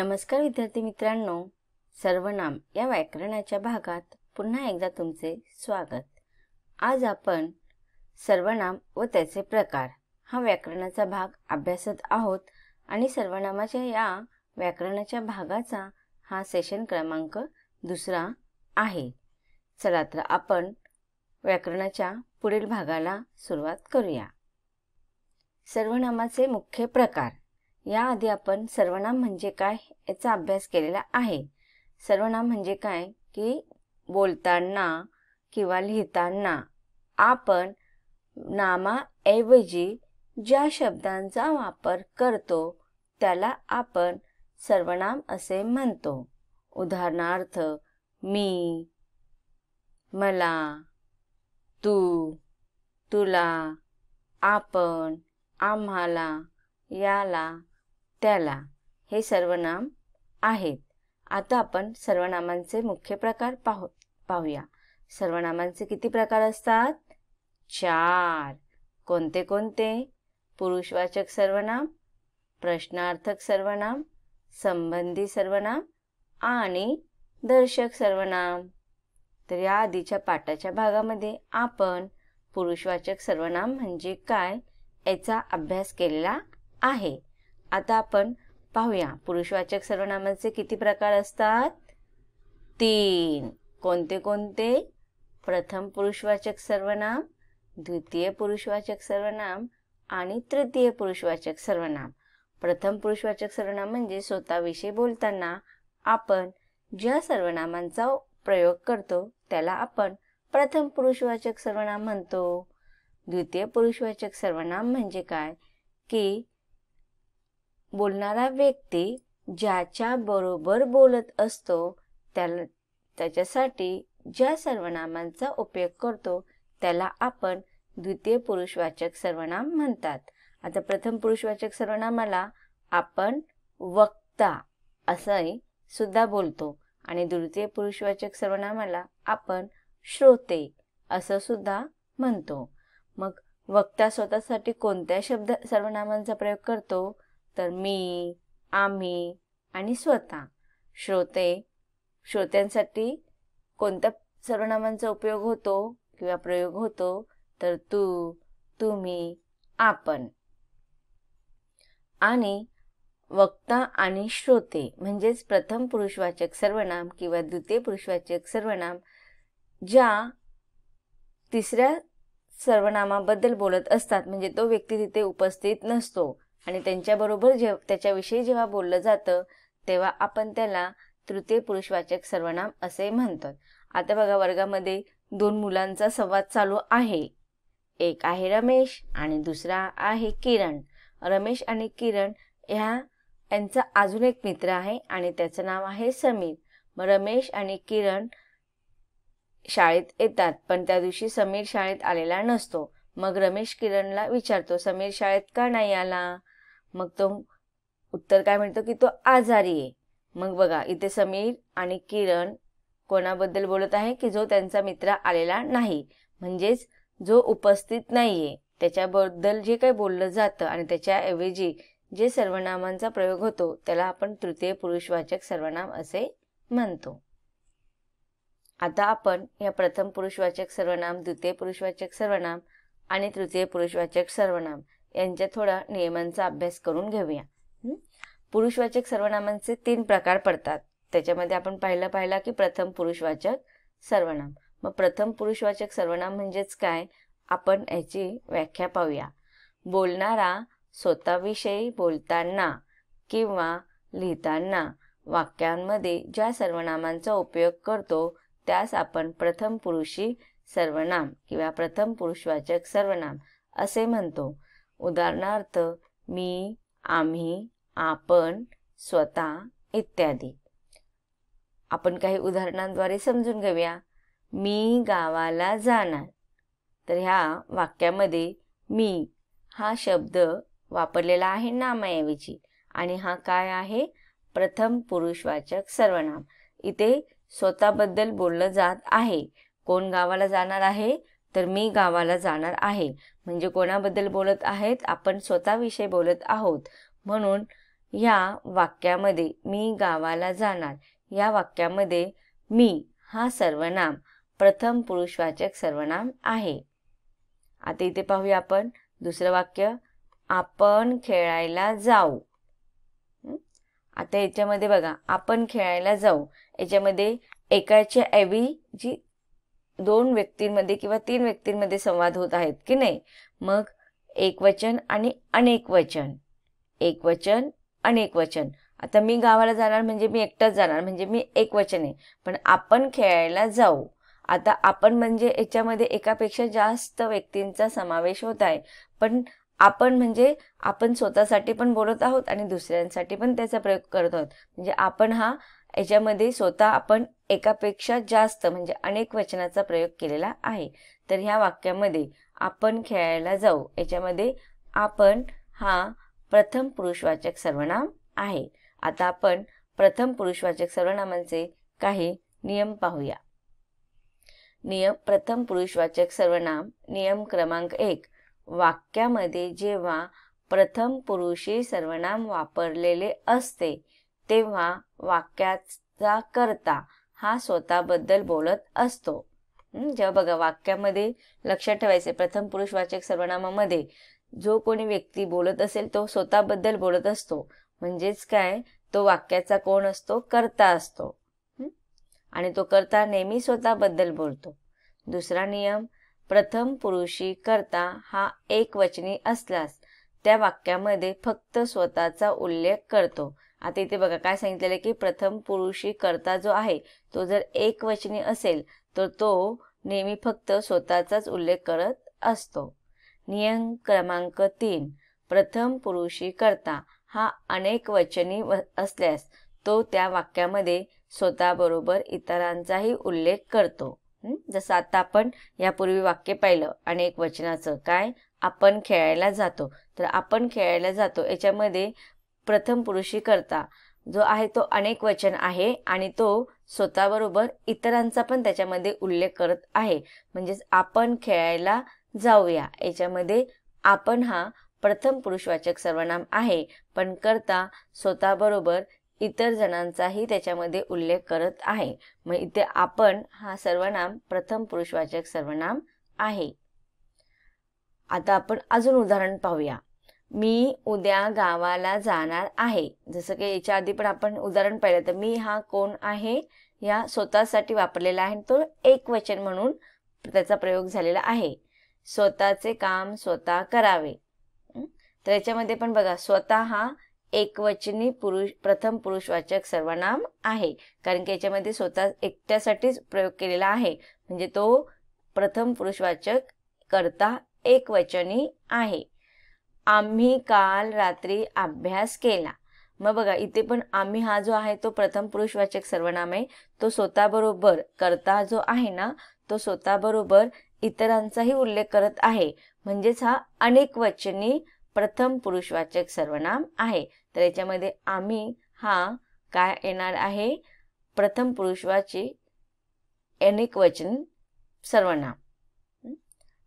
नमस्कार विद्यार्थी मित्रांनो, सर्वनाम या व्याकरणाच्या भागात पुन्हा एकदा तुमचे स्वागत। आज आपण सर्वनाम व त्याचे प्रकार हा व्याकरणाचा भाग अभ्यासत आहोत आणि सर्वनामाच्या या व्याकरणाच्या भागाचा हा सेशन क्रमांक 2 आहे। चला तर आपण व्याकरणाच्या पुढील भागाला सुरुवात करूया। सर्वनामाचे मुख्य प्रकार। याआधी आपण सर्वनाम म्हणजे काय याचा अभ्यास केलेला आहे। सर्वनाम म्हणजे काय की बोलताना किंवा लिहिताना आपण नामाऐवजी ज्या शब्दांचा वापर करतो त्याला आपण सर्वनाम असे म्हणतो। उदाहरणार्थ मी, मला, तू, तुला, आपण, आम्हाला, याला, त्याला हे सर्वनाम आहेत। आता आपण सर्वनामांचे मुख्य प्रकार पाहूया। सर्वनामांचे किती प्रकार असतात? 4। कोणते कोणते? पुरुषवाचक सर्वनाम, प्रश्नार्थक सर्वनाम, संबंधी सर्वनाम आणि दर्शक सर्वनाम। तर या आधीच्या पाठाच्या भागामध्ये आपण पुरुषवाचक सर्वनाम म्हणजे काय याचा अभ्यास केलेला आहे। आता आपण पाहूया पुरुषवाचक सर्वनामांचे किती प्रकार असतात? 3। कोणते कोणते? प्रथम पुरुषवाचक सर्वनाम, द्वितीय पुरुषवाचक सर्वनाम आणि तृतीय पुरुषवाचक सर्वनाम। प्रथम पुरुषवाचक सर्वनाम म्हणजे स्वतःविषयी बोलताना आपण ज्या सर्वनामांचा प्रयोग करतो त्याला आपण प्रथम पुरुषवाचक सर्वनाम म्हणतो। द्वितीय पुरुषवाचक सर्वनाम म्हणजे काय की बोलणारा व्यक्ती ज्याच्या बरोबर बोलत असतो त्याच्यासाठी ज्या सर्वनामांचा उपयोग करतो त्याला आपण द्वितीय पुरुषवाचक सर्वनाम म्हणतात। आता प्रथम पुरुषवाचक सर्वनामाला आपण वक्ता असंही सुद्धा बोलतो आणि द्वितीय पुरुषवाचक सर्वनामाला आपण श्रोते असं सुद्धा म्हणतो। मग वक्ता स्वतःसाठी कोणत्या सर्वनामांचा प्रयोग करतो? तर मी, आम्ही आणि स्वतः। श्रोत्यांसाठी कोणत्या सर्वनामांचा उपयोग होतो किंवा प्रयोग होतो? तर तू, तुम्ही, आपण। आणि वक्ता आणि श्रोते म्हणजेच प्रथम पुरुषवाचक सर्वनाम किंवा द्वितीय पुरुषवाचक सर्वनाम ज्या तिसऱ्या सर्वनामाबद्दल बोलत असतात म्हणजे तो व्यक्ती तिथे उपस्थित नसतो आणि त्यांच्याबरोबर त्याच्याविषयी जेव्हा बोललं जातं तेव्हा आपण त्याला तृतीय पुरुषवाचक सर्वनाम असे म्हणतो। आता बघा वर्गामध्ये 2 मुलांचा संवाद चालू आहे। एक आहे रमेश आणि दुसरा आहे किरण। रमेश आणि किरण यांचा अजून एक मित्र आहे आणि त्याचं नाव आहे समीर। मग रमेश आणि किरण शाळेत येतात पण त्या दिवशी समीर शाळेत आलेला नसतो। मग रमेश किरणला विचारतो समीर शाळेत का नाही आला? मग तो उत्तर काय म्हणतो की तो आजारी आहे। मग बघा इथे समीर आणि किरण कोणाबद्दल बोलत आहे की जो त्यांचा मित्र आलेला नाही म्हणजेच जो उपस्थित नाहीये त्याच्याबद्दल जे काही बोललं जातं आणि त्याच्याऐवजी जे सर्वनामांचा प्रयोग होतो त्याला आपण तृतीय पुरुषवाचक सर्वनाम असे म्हणतो। आता आपण या प्रथम पुरुषवाचक सर्वनाम, द्वितीय पुरुषवाचक सर्वनाम आणि तृतीय पुरुषवाचक सर्वनाम यांच्या थोडा नियमांचा अभ्यास करून घेऊया। पुरुषवाचक सर्वनामांचे 3 प्रकार पडतात। त्याच्यामध्ये आपण पाहिला की प्रथम पुरुषवाचक सर्वनाम। मग प्रथम पुरुषवाचक सर्वनाम म्हणजेच काय आपण याची व्याख्या पाहूया। बोलणारा स्वतःविषयी बोलताना किंवा लिहिताना वाक्यांमध्ये ज्या सर्वनामांचा उपयोग करतो त्यास आपण प्रथम पुरुषी सर्वनाम किंवा प्रथम पुरुषवाचक सर्वनाम असे म्हणतो। उदाहरणार्थ मी, आम्ही, आपण, स्वतः इत्यादी। आपण काही उदाहरणांद्वारे समजून घेऊया। मी गावाला जाणार। तर ह्या वाक्यामध्ये मी हा शब्द वापरलेला आहे नामाऐवजी आणि हा काय आहे? प्रथम पुरुषवाचक सर्वनाम। इथे स्वतःबद्दल बोललं जात आहे। कोण गावाला जाणार आहे? तर मी गावाला जाणार आहे। म्हणजे कोणाबद्दल बोलत आहेत? आपण स्वतःविषयी बोलत आहोत। म्हणून या वाक्यामध्ये मी गावाला जाणार या वाक्यामध्ये मी हा सर्वनाम प्रथम पुरुषवाचक सर्वनाम आहे. आता इथे पाहूया आपण दुसरं वाक्य, आपण खेळायला जाऊ. आता याच्यामध्ये बघा, आपण खेळायला जाऊ याच्यामध्ये एकाच्या ऐवजी 2 व्यक्तींमध्ये किंवा 3 व्यक्तींमध्ये संवाद होत आहेत की नाही. मग एकवचन आणि अनेक वचन, एकवचन अनेक वचन. आता मी गावाला जाणार म्हणजे मी एकटाच जाणार म्हणजे मी एकवचन आहे. पण आपण खेळायला जाऊ, आता आपण म्हणजे याच्यामध्ये एकापेक्षा जास्त व्यक्तींचा समावेश होत आहे. पण आपण म्हणजे आपण स्वतःसाठी पण बोलत आहोत आणि दुसऱ्यांसाठी पण त्याचा प्रयोग करत आहोत. म्हणजे आपण हा याच्यामध्ये स्वतः आपण एकापेक्षा जास्त म्हणजे अनेक वचनाचा प्रयोग केलेला आहे. तर ह्या वाक्यामध्ये आपण खेळायला जाऊ याच्यामध्ये आपण हा प्रथम पुरुषवाचक सर्वनाम आहे. आता आपण प्रथम पुरुषवाचक सर्वनामांचे काही नियम पाहूया. प्रथम पुरुषवाचक सर्वनाम नियम क्रमांक 1, वाक्यामध्ये जेव्हा प्रथम पुरुषी सर्वनाम वापरलेले असते तेव्हा वाक्याचा कर्ता हा स्वतःबद्दल बोलत असतो. जेव्हा बघा वाक्यामध्ये लक्षात ठेवायचे, प्रथम पुरुषवाचक सर्वनामामध्ये जो कोणी व्यक्ती बोलत असेल तो स्वतःबद्दल बोलत असतो. म्हणजेच काय, तो वाक्याचा कोण असतो, कर्ता असतो आणि तो कर्ता नेहमी स्वतःबद्दल बोलतो. दुसरा नियम, प्रथम पुरुषी कर्ता हा एकवचनी असल्यास त्या वाक्यामध्ये फक्त स्वतःचा उल्लेख करतो. आता इथे बघा काय सांगितलेलं की प्रथम पुरुषी कर्ता जो आहे तो जर एकवचनी असेल तर तो नेहमी फक्त स्वतःचाच उल्लेख करत असतो. नियम क्रमांक 3, प्रथम पुरुषी कर्ता हा अनेकवचनी असल्यास तो त्या वाक्यामध्ये स्वतःबरोबर इतरांचाही उल्लेख करतो. जसं आता आपण यापूर्वी वाक्य पाहिलं अनेक वचनाचं, काय, आपण खेळायला जातो. तर आपण खेळायला जातो याच्यामध्ये प्रथम पुरुषी कर्ता जो आहे तो अनेक वचन आहे आणि तो स्वतःबरोबर इतरांचा पण त्याच्यामध्ये उल्लेख करत आहे. म्हणजेच आपण खेळायला जाऊया याच्यामध्ये आपण हा प्रथम पुरुषवाचक सर्वनाम आहे, पण कर्ता स्वतःबरोबर इतर जणांचाही त्याच्यामध्ये उल्लेख करत आहे. मग इथे आपण हा सर्वनाम प्रथम पुरुषवाचक सर्वनाम आहे. आता आपण अजून उदाहरण पाहूया. मी उद्या गावाला जाणार आहे. जसं की याच्या आधी पण आपण उदाहरण पाहिलं, तर मी हा कोण आहे या स्वतःसाठी वापरलेला आहे, तो एकवचन म्हणून त्याचा प्रयोग झालेला आहे. स्वतःचे काम स्वतः करावे. तर याच्यामध्ये पण बघा स्वतः हा एकवचनी प्रथम पुरुषवाचक सर्वनाम आहे, कारण की याच्यामध्ये स्वतः एकट्यासाठीच प्रयोग केलेला आहे. म्हणजे तो प्रथम पुरुषवाचक कर्ता एकवचनी आहे. आम्ही काल रात्री अभ्यास केला. मग बघा इथे पण आम्ही हा जो आहे तो प्रथम पुरुषवाचक सर्वनाम आहे, तो स्वतःबरोबर कर्ता जो आहे ना तो स्वतःबरोबर इतरांचाही उल्लेख करत आहे. म्हणजेच हा अनेकवचनी प्रथम पुरुषवाचक सर्वनाम आहे. तर याच्यामध्ये आम्ही हा काय येणार आहे, प्रथम पुरुषवाची अनेकवचन सर्वनाम.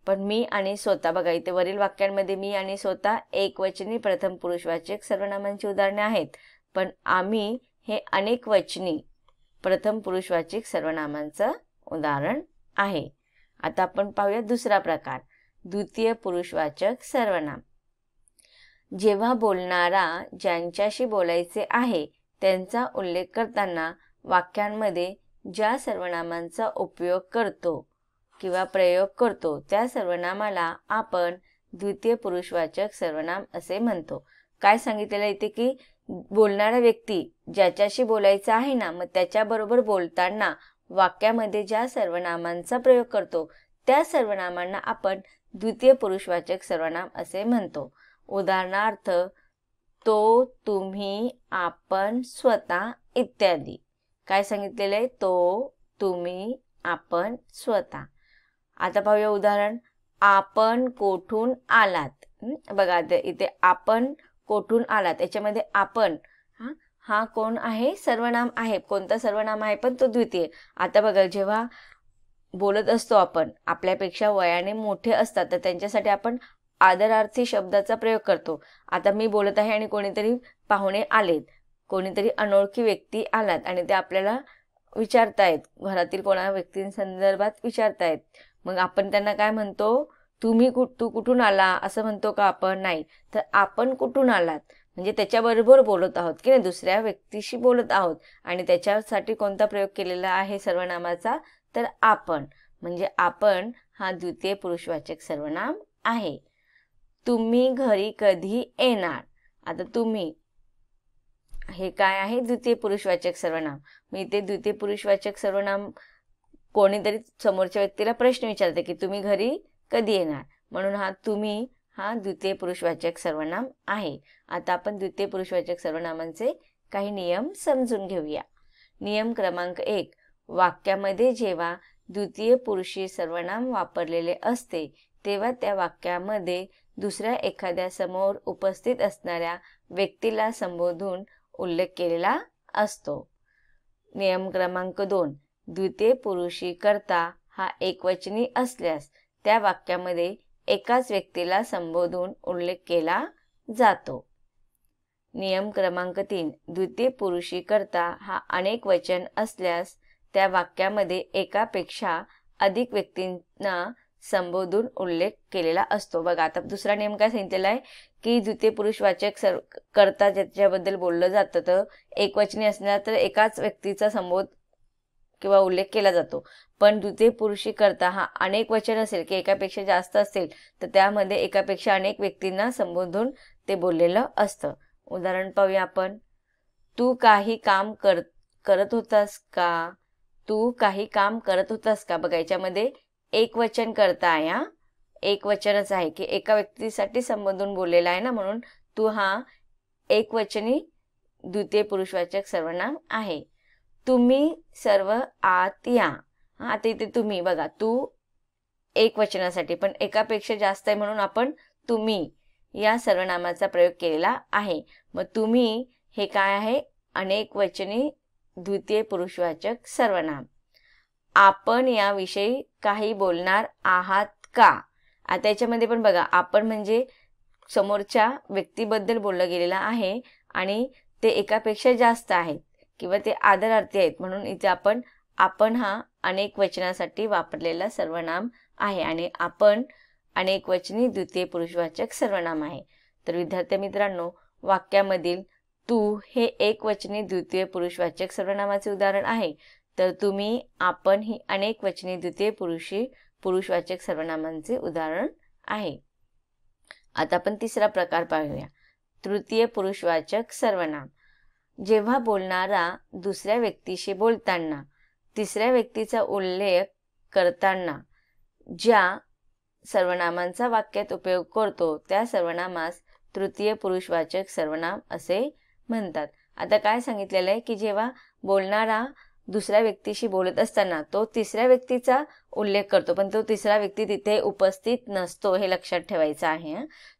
पण मी आणि स्वतः बघा इथे वरील वाक्यांमध्ये मी आणि स्वतः एकवचनी प्रथम पुरुषवाचक सर्वनामांची उदाहरणे आहेत, पण आम्ही हे अनेकवचनी प्रथम पुरुषवाचक सर्वनामांचं उदाहरण आहे. आता आपण पाहूया दुसरा प्रकार, द्वितीय पुरुषवाचक सर्वनाम. जेव्हा बोलणारा ज्यांच्याशी बोलायचे आहे त्यांचा उल्लेख करताना वाक्यांमध्ये ज्या सर्वनामांचा उपयोग करतो किंवा प्रयोग करतो त्या सर्वनामाला आपण द्वितीय पुरुषवाचक सर्वनाम असे म्हणतो. काय सांगितलेलं इथे की बोलणारा व्यक्ती ज्याच्याशी बोलायचं आहे ना, मग त्याच्याबरोबर बोलताना वाक्यामध्ये ज्या सर्वनामांचा प्रयोग करतो त्या सर्वनामांना आपण द्वितीय पुरुषवाचक सर्वनाम असे म्हणतो. उदाहरणार्थ तो, तुम्ही, आपण, स्वतः इत्यादी. काय सांगितलेलं आहे, तो, तुम्ही, आपण, स्वतः. आता पाहूया उदाहरण, आपण कोठून आलात. बघा इथे आपण कोठून आलात याच्यामध्ये आपण हा कोण आहे, सर्वनाम आहे. कोणता सर्वनाम आहे, पण तो द्वितीय. आता बघा जेव्हा बोलत असतो आपण आपल्यापेक्षा वयाने मोठे असतात तर त्यांच्यासाठी आपण आदरार्थी शब्दाचा प्रयोग करतो. आता मी बोलत आहे आणि कोणीतरी पाहुणे आलेत, कोणीतरी अनोळखी व्यक्ती आलात आणि ते आपल्याला विचारतायत, घरातील कोणा व्यक्तींसंदर्भात विचारतायत. मग आपण त्यांना काय म्हणतो? तू कुठून आला असं म्हणतो का आपण? नाही. तर आपण कुठून आलात म्हणजे त्याच्याबरोबर बोलत आहोत की नाही, दुसऱ्या व्यक्तीशी बोलत आहोत आणि त्याच्यासाठी कोणता प्रयोग केलेला आहे सर्वनामाचा? तर आपण. म्हणजे आपण हा द्वितीय पुरुषवाचक सर्वनाम आहे. तुम्ही घरी कधी येणार? आता तुम्ही हे काय आहे? द्वितीय पुरुषवाचक सर्वनाम. मी इथे द्वितीय पुरुषवाचक सर्वनाम कोणीतरी समोरच्या व्यक्तीला प्रश्न विचारते की तुम्ही घरी कधी येणार, म्हणून हा तुम्ही हा द्वितीय पुरुषवाचक सर्वनाम आहे. आता आपण द्वितीय पुरुषवाचक सर्वनामांचे काही नियम समजून घेऊया. नियम क्रमांक 1. वाक्यामध्ये जेव्हा द्वितीय पुरुषी सर्वनाम वापरलेले असते तेव्हा त्या वाक्यामध्ये दुसऱ्या एखाद्या समोर उपस्थित असणाऱ्या व्यक्तीला संबोधून उल्लेख केलेला असतो. नियम क्रमांक 2. द्वितीय पुरुषी कर्ता हा एकवचनी असल्यास त्या वाक्यामध्ये एकाच व्यक्तीला संबोधून उल्लेख केला जातो. नियम क्रमांक 3. द्वितीय पुरुषी कर्ता हा अनेक वचन असल्यास त्या वाक्यामध्ये एकापेक्षा अधिक व्यक्तींना संबोधून उल्लेख केलेला असतो. बघा आता दुसरा नियम काय सांगितलेला आहे की द्वितीय पुरुषवाचक कर्ता ज्याच्याबद्दल बोललं जातं तर एकवचनी असणार तर एकाच व्यक्तीचा संबोध किंवा उल्लेख केला जातो. पण द्वितीय पुरुषी कर्ता हा अनेक वचन असेल की एकापेक्षा जास्त असेल तर त्यामध्ये एकापेक्षा अनेक व्यक्तींना संबोधून ते बोललेलं असतं. उदाहरण पाहूया आपण. तू काही काम करत होतास का? तू काही काम करत होतास का? बघा याच्यामध्ये एक वचन कर्ता आहे. हा एक वचनच आहे की एका व्यक्तीसाठी संबोधून बोललेला आहे ना, म्हणून तू हा एक वचनी द्वितीय पुरुषवाचक सर्वनाम आहे. तुम्ही सर्व आत या. आता इथे तुम्ही बघा, तू एक वचनासाठी पण एकापेक्षा जास्त आहे म्हणून आपण तुम्ही या सर्वनामाचा प्रयोग केलेला आहे. मग तुम्ही हे काय आहे? अनेक वचनी द्वितीय पुरुषवाचक सर्वनाम. आपण याविषयी काही बोलणार आहात का? आता याच्यामध्ये पण बघा, आपण म्हणजे समोरच्या व्यक्तीबद्दल बोललं गेलेलं आहे आणि ते एकापेक्षा जास्त आहेत किंवा ते आदरार्थी आहेत, म्हणून इथे आपण हा अनेक वचनासाठी वापरलेला सर्वनाम आहे आणि आपण अनेक वचनी द्वितीय पुरुषवाचक सर्वनाम आहे. तर विद्यार्थी मित्रांनो, वाक्यामधील तू हे एक वचनी द्वितीय पुरुषवाचक सर्वनामाचे उदाहरण आहे, तर तुम्ही आपण ही अनेक वचनी द्वितीय पुरुषवाचक सर्वनामांचे उदाहरण आहे. आता आपण तिसरा प्रकार पाहूया. तृतीय पुरुषवाचक सर्वनाम. जेव्हा बोलणारा दुसऱ्या व्यक्तीशी बोलताना तिसऱ्या व्यक्तीचा उल्लेख करताना ज्या सर्वनामांचा वाक्यात उपयोग करतो त्या सर्वनामास तृतीय पुरुषवाचक सर्वनाम असे म्हणतात. आता काय सांगितलेलं आहे की जेव्हा बोलणारा दुसऱ्या व्यक्तीशी बोलत असताना तो तिसऱ्या व्यक्तीचा उल्लेख करतो, पण तो तिसरा व्यक्ती तिथे उपस्थित नसतो, हे लक्षात ठेवायचं आहे.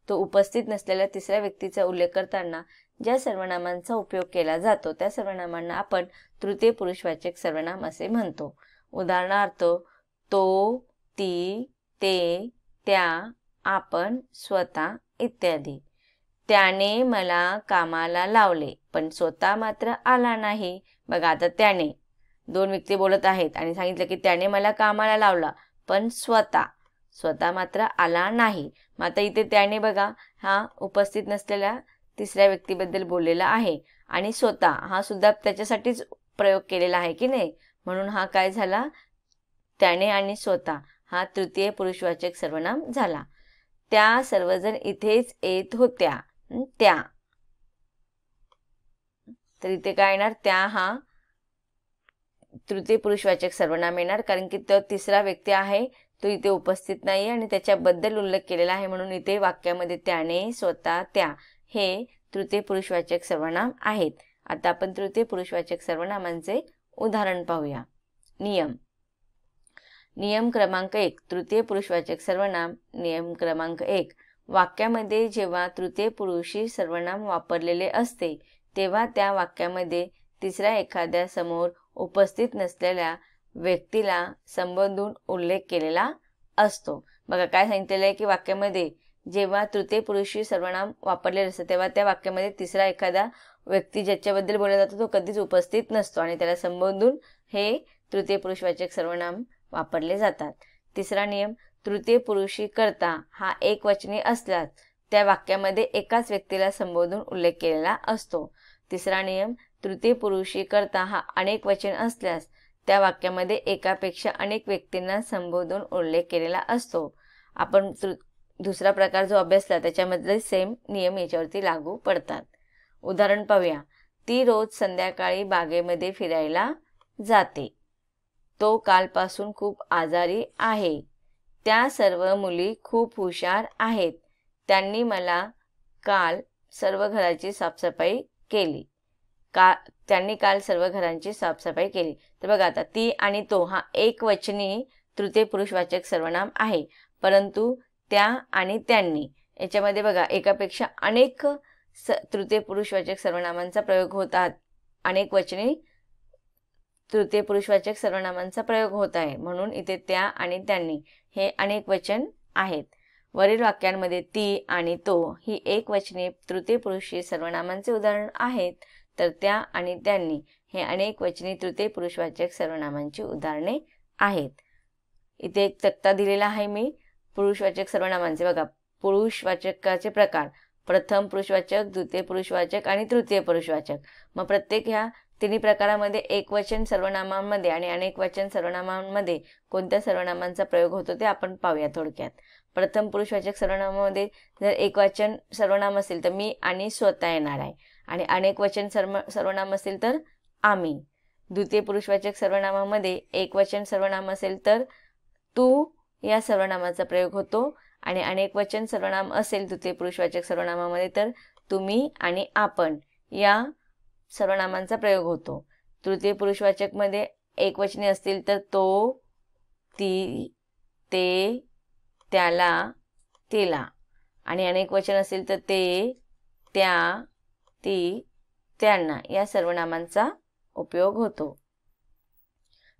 तो उपस्थित नसलेल्या तिसऱ्या व्यक्तीचा उल्लेख करताना ज्या सर्वनामांचा उपयोग केला जातो त्या सर्वनामांना आपण तृतीय पुरुषवाचक सर्वनाम असे म्हणतो. उदाहरणार्थ तो, ती, ते, त्या, आपण, स्वतः इत्यादी. त्याने मला कामाला लावले पण स्वतः मात्र आला नाही. बघा आता त्याने, दोन व्यक्ती बोलत आहेत आणि सांगितलं की त्याने मला कामाला लावला पण स्वतः मात्र आला नाही. मग आता इथे त्याने बघा हा उपस्थित नसलेल्या तिसऱ्या व्यक्तीबद्दल बोललेला आहे आणि स्वतः हा सुद्धा त्याच्यासाठीच प्रयोग केलेला आहे की नाही, म्हणून हा काय झाला? त्याने आणि स्वतः हा तृतीय पुरुषवाचक सर्वनाम झाला. त्या सर्वजण इथेच येत होत्या. त्या, तर इथे काय येणार? त्या हा तृतीय पुरुषवाचक सर्वनाम येणार, कारण की तो तिसरा व्यक्ती आहे तो इथे उपस्थित नाही आणि त्याच्याबद्दल उल्लेख केलेला आहे, म्हणून इथे वाक्यामध्ये त्याने, स्वतः, त्या हे तृतीय पुरुषवाचक सर्वनाम आहेत. आता आपण तृतीय पुरुषवाचक सर्वनामांचे उदाहरण पाहूया. नियम क्रमांक 1. तृतीय पुरुषवाचक सर्वनाम. नियम क्रमांक 1. वाक्यामध्ये जेव्हा तृतीय पुरुषी सर्वनाम वापरलेले असते तेव्हा त्या वाक्यामध्ये तिसऱ्या एखाद्या समोर उपस्थित नसलेल्या व्यक्तीला संबोधून उल्लेख केलेला असतो. बघा काय सांगितलेलं आहे की वाक्यामध्ये जेव्हा तृतीय पुरुषी सर्वनाम वापरलेलं असतं तेव्हा त्या वाक्यामध्ये तिसरा एखादा व्यक्ती ज्याच्याबद्दल बोलला जातो तो कधीच उपस्थित नसतो आणि त्याला संबोधून हे तृतीय पुरुषवाचक सर्वनाम वापरले जातात. तिसरा नियम, तृतीय पुरुषी कर्ता हा एकवचनी असल्यास त्या वाक्यामध्ये एकाच व्यक्तीला संबोधून उल्लेख केलेला असतो. तिसरा नियम, तृतीय पुरुषी कर्ता हा अनेक वचन असल्यास त्या वाक्यामध्ये एकापेक्षा अनेक व्यक्तींना संबोधून उल्लेख केलेला असतो. आपण दुसरा प्रकार जो अभ्यासला त्याच्यामधले सेम नियम याच्यावरती लागू पडतात. उदाहरण पाहूया. ती रोज संध्याकाळी बागेमध्ये फिरायला जाते. तो कालपासून खूप आजारी आहे. त्या सर्व मुली खूप हुशार आहेत. त्यांनी मला काल सर्व घराची साफसफाई केली. त्यांनी काल सर्व घरांची साफसफाई केली. तर बघा आता ती आणि तो हा एकवचनी तृतीय पुरुषवाचक सर्वनाम आहे, परंतु त्या आणि त्यांनी याच्यामध्ये बघा एकापेक्षा अनेक तृतीय पुरुषवाचक सर्वनामांचा प्रयोग होतात. अनेक वचनी तृतीय पुरुषवाचक सर्वनामांचा प्रयोग होत आहे, म्हणून इथे त्या आणि त्यांनी हे अनेक वचन आहेत. वरील वाक्यांमध्ये ती आणि तो ही एकवचनी तृतीय पुरुषी सर्वनामांचे उदाहरण आहेत, तर त्या आणि त्यांनी हे अनेक वचनी तृतीय पुरुषवाचक सर्वनामांची उदाहरणे आहेत. इथे एक तक्ता दिलेला आहे मी पुरुषवाचक सर्वनामांचे. बघा पुरुषवाचकाचे प्रकार, प्रथम पुरुषवाचक, द्वितीय पुरुषवाचक आणि तृतीय पुरुषवाचक. मग प्रत्येक ह्या तिन्ही प्रकारामध्ये एकवचन सर्वनामांमध्ये आणि अनेक वचन सर्वनामांमध्ये कोणत्या सर्वनामांचा प्रयोग होतो ते आपण पाहूया थोडक्यात. प्रथम पुरुषवाचक सर्वनामामध्ये जर एकवचन सर्वनाम असेल तर मी आणि स्वतः येणार आहे, आणि अनेक वचन सर्वनाम असेल तर आम्ही. द्वितीय पुरुषवाचक सर्वनामामध्ये एकवचन सर्वनाम असेल तर तू या सर्वनामाचा प्रयोग होतो, आणि अनेक वचन सर्वनाम असेल द्वितीय पुरुषवाचक सर्वनामामध्ये तर तुम्ही आणि आपण या सर्वनामांचा प्रयोग होतो. तृतीय पुरुषवाचक मध्ये एकवचनी असतील तर तो, ती, ते, त्याला, तिला, आणि अनेक वचन असेल तर ते, त्या, ती, त्यांना या सर्वनामांचा उपयोग होतो.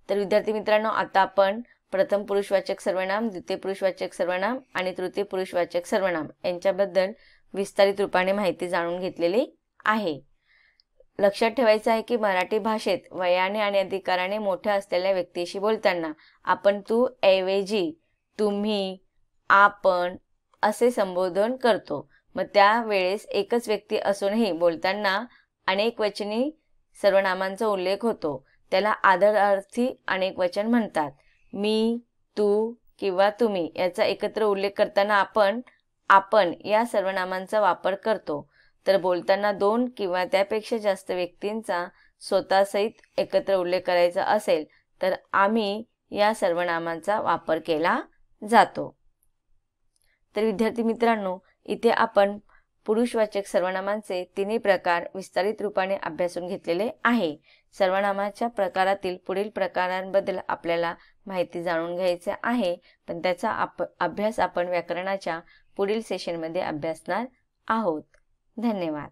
तर विद्यार्थी मित्रांनो, आता आपण प्रथम पुरुषवाचक सर्वनाम, द्वितीय पुरुषवाचक सर्वनाम आणि तृतीय पुरुषवाचक सर्वनाम यांच्याबद्दल विस्तारित रूपाने माहिती जाणून घेतलेली आहे. लक्षात ठेवायचं आहे की मराठी भाषेत वयाने आणि अधिकाराने मोठ्या असलेल्या व्यक्तीशी बोलताना आपण तू ऐवजी तुम्ही, आपण असे संबोधन करतो. मग त्यावेळेस एकच व्यक्ती असूनही बोलताना अनेक वचनी सर्वनामांचा उल्लेख होतो. त्याला आदरार्थी अनेक वचन म्हणतात. मी, तू किंवा तुम्ही याचा एकत्र उल्लेख करताना आपण या सर्वनामांचा वापर करतो. तर बोलताना दोन किंवा त्यापेक्षा जास्त व्यक्तींचा स्वतःसहित एकत्र उल्लेख करायचा असेल तर आम्ही या सर्वनामांचा वापर केला जातो. तर विद्यार्थी मित्रांनो, इथे आपण पुरुषवाचक सर्वनामांचे तिन्ही प्रकार विस्तारित रूपाने अभ्यासून घेतलेले आहे. सर्वनामाच्या प्रकारातील पुढील प्रकारांबद्दल आपल्याला माहिती जाणून घ्यायची आहे, पण त्याचा अभ्यास आपण व्याकरणाच्या पुढील सेशनमध्ये अभ्यासणार आहोत. धन्यवाद.